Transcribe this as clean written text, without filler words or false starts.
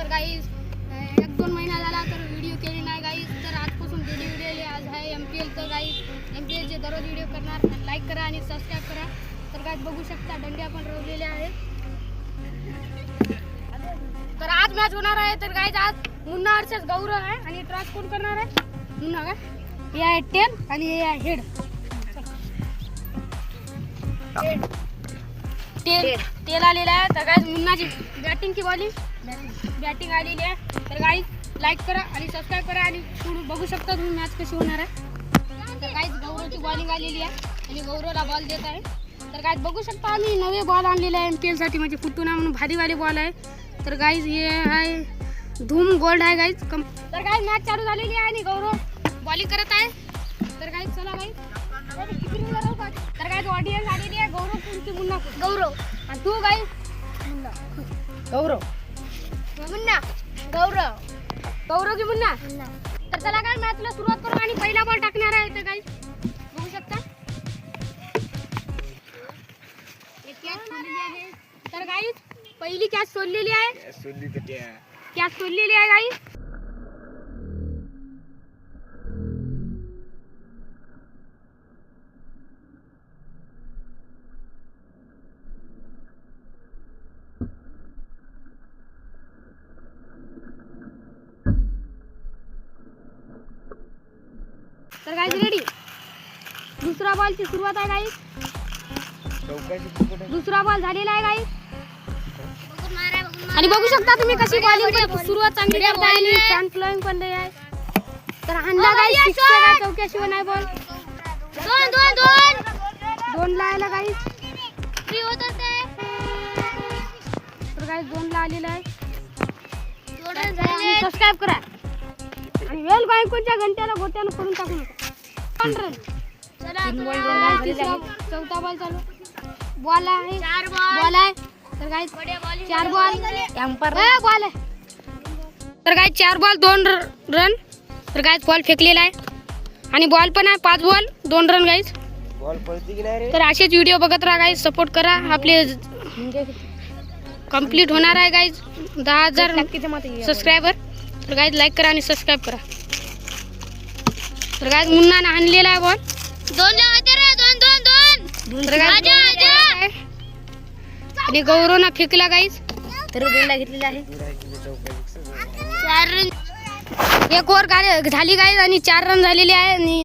तर गाईज 1-2 महिना झाला तर व्हिडिओ केली नाही गाईज. तर आजपासून व्हिडिओ आज आहे MPL. तर गाईज MPLचे दररोज व्हिडिओ करणार. लाईक करा आणि सबस्क्राईब करा. तर गाईज बघू शकता दंड्या पण रवलेल्या आहेत. तर आज मॅच होणार आहे. तर गाईज आज मुन्ना वर्सेस गौरव आहे आणि ट्रॉस कोण करणार आहे? मुन्ना का? हे आहे टेल आणि हे आहे हेड. तेल आलेला आहे. तर गाईज मुन्नाची बॅटिंग की बॅटिंग आलेली आहे. तर गाईज लाईक करा आणि सबस्क्राईब करा आणि बघू शकता तुम्ही मॅच कशी होणार आहे. तर गाईज गौरवची बॉलिंग आलेली आहे आणि गौरवला बॉल देत आहे. तर गाईज बघू शकता आम्ही नवे बॉल आणलेले आहे MPL साठी. म्हणजे फुटूना म्हणून भारीवाले बॉल आहे. तर गाईज हे आहे धूम गोल्ड आहे गाईज. तर गाईज मॅच चालू झालेली आहे आणि गौरव बॉलिंग करत आहे. तर गाईज चला गाईज. तर गाईज ऑडियन्स आलेली आहे. गौरव कोणती मुन्ना गौरव आणि तू गाईज मुन्ना गौरव मुन्ना गौरव की मुन्ना. तर चला काय मॅचला सुरुवात करू आणि पहिला बॉल टाकणार आहे. तर गाईज बघू शकता एक कॅच सोडलेली आहे. तर गाईज पहिली कॅच सोडलेली आहे. कॅच सोडलेली आहे गाईज. तर गाईज रेडी. दुसरा बॉलची सुरुवात आहे गाईज. दुसरा बॉल झालेला आहे गाईज आणि बघू शकता तुम्ही कशी बॉलिंग सुरुवात चांगली करताय आणि छान फ्लोइंग पण आहे. तर हाणला गाईज सिक्सर चौक्याशिवाय नाही बॉल. दोन ला आला गाईज. तर गाईज 2 ला आलेला आहे. सबस्क्राईब करा आणि वेल बायकोच्या घंट्याला गोट्यानं करून टाकू नका. चौथा बॉल चालू. बॉल आहे 4 बॉल आहे. तर गाईज 4 बॉल एम्पर बॉल आहे. तर गाईज 4 बॉल 2 रन. तर गाईज बॉल फेकलेला आहे आणि बॉल पण आहे 5 बॉल 2 रन गाईज. तर असेच व्हिडिओ बघत राहा गाईज. सपोर्ट करा. आपले कंप्लीट होणार आहे गाईज 10,000 सबस्क्रायबर. तर गाईज लाईक करा आणि सबस्क्राईब करा. तर गाईज मुन्नाने आणलेला आहे बॉल. आणि गौरवना फेकला गाईज. तर 2 ला घेतलेला आहे. 4 रन एक ओव्हर झाली गाईज आणि 4 रन झालेले आहे आणि